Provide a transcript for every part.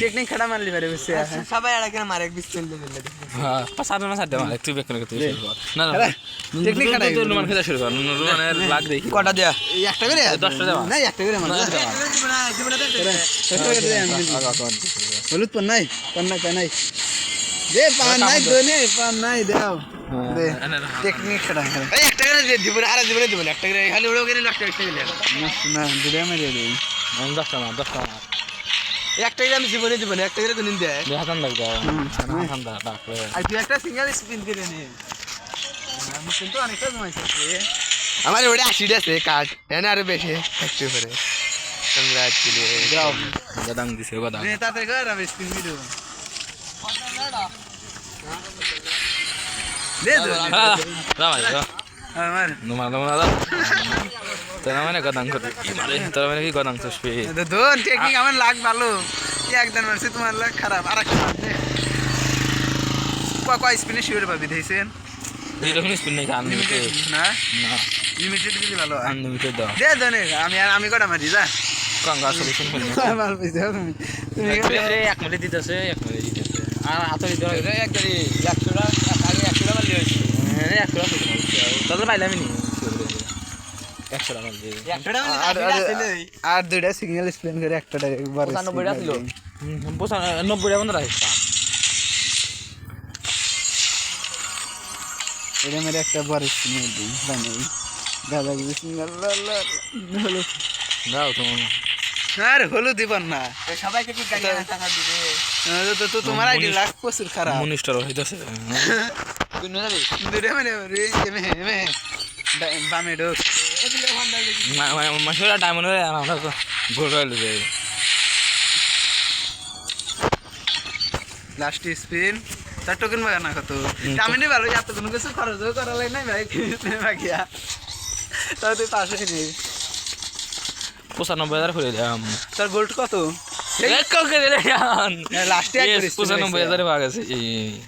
technique খাটা মারলি পারে বসে সবাই আর কেন মারে 20 চল দিলে হ্যাঁ পাঁচ সাত না সাত মারে তুই বেক করে তুই না না টেকনিক খাটা নুরমান খেলা শুরু কর নুরমানের লাগ দেখি কটা দেয়া একটা করে 10টা দেওয়া না একটা করে মার হলুদ পান নাই দে পান নাই দনে পান নাই দাও দে টেকনিক খাটা এই একটা করে দিব আর দিব দিব একটা করে খালি ওড়ো করে একটা একটা গেলে না দিলে মেরে দে 10টা মার একটা করে আমি জীবনে দিব একটা করে কোন দিন দেয় হাতান দাও হাতান দাও ডাকলে আর তুই একটা সিঙ্গেল স্পিন করে নে আমি কিন্তু অনেকটা জমাইছি আমার ওটা 80 আছে কাট এনে আরো বেশি একটু করে কংগ্রাচুলেশন যাও গদাং দিছে গদাং নে তাতে কর আমি স্পিন ভিডিও দে দে আমার নুরমান তোরা মানে গদাং করে কি মারে তোরা মানে কি গদাং চসবে দোন টেকনিক আমার লাগ ভালো কি একদম মারছে তোমার লাগ খারাপ আর একটা মারছে কয় স্পিনে শিওর পাবি দেখছেন এরকম স্পিন নাই আনলিমিটেড না না লিমিটেড দিলে ভালো হয় আনলিমিটেড দাও দে দনে আমি কটা মারি যা কাঙ্গা সলিউশন করে মার পয়সা তুমি তুমি এক মিনিট দিতেছে আর হাতে দিতে হবে একবারে 100 টাকা আগে 100 টাকা মারলি হইছে এক টাকা তাহলে পাইলাম নি 100 টাকা দিয়ে 100 টাকা মারলি আর দুইটা সিগন্যাল স্পিন করে একটা একবার 95 টা ছিল 90 টাকা বন্ধ রাখছি এটা মেরে একটা বড় সিগন্যাল দিই বানাই দাদা সিগন্যাল হলো দাও তোমার আর হলো দিবেন না সবাইকে কি গাড়ি টাকা দিবে তো তোমার আইডি লাখ প্রচুর খারাপ মনিস্টার হইতাছে কোন যাবে দুইটা মানে রে এমে বামে ঢোক মাসুরা ডায়মন্ড হয়ে আমরা তো গোল হইলো যে লাস্ট স্পিন তার টোকেন বাগানা কত আমি নি ভালো এত কোনো কিছু খরচ করা লাগে নাই ভাই বাকিয়া তাও তুই পাশে নেই 95,000 করে দিলাম তার গোল্ড কত লাস্টে এক 95,000 ভাগ আছে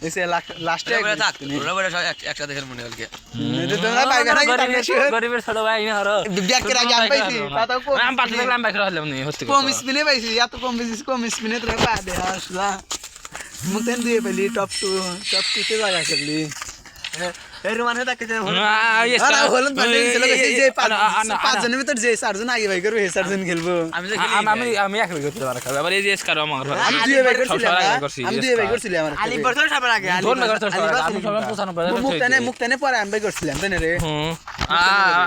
এসে লাস্টে থাক ওরা বড় সব একসাথে দেখেন মনে হলকে তোমরা পাইবে না গরিবের ছোট ভাই না হরো ব্যাকের আগে আমি পাইছি তাও আমি পাঁচ লাগলাম বাইক রাখলাম নি হতে কম স্পিনে পাইছি এত কম স্পিনে তোরা পা দে আসলা মুতেন দিয়ে পেলি টপ 2 তে লাগা করলি এই রোমান হতা কেছে আরে হলন পালে ছিল যে পাঁচজনের ভিতর যে চারজন আগে ভাই করবে চারজন খেলবো আমি এক করতে পারা খাবে আবার এই যে স্কার আমার আমি দুই ভাই করছিলাম আমি দুই ভাই করছিলাম আমার আলি বর্তন সবার আগে ধন্যবাদ আমি 95,000 মুক্তানে পরে আমি ভাই করছিলাম তাই না রে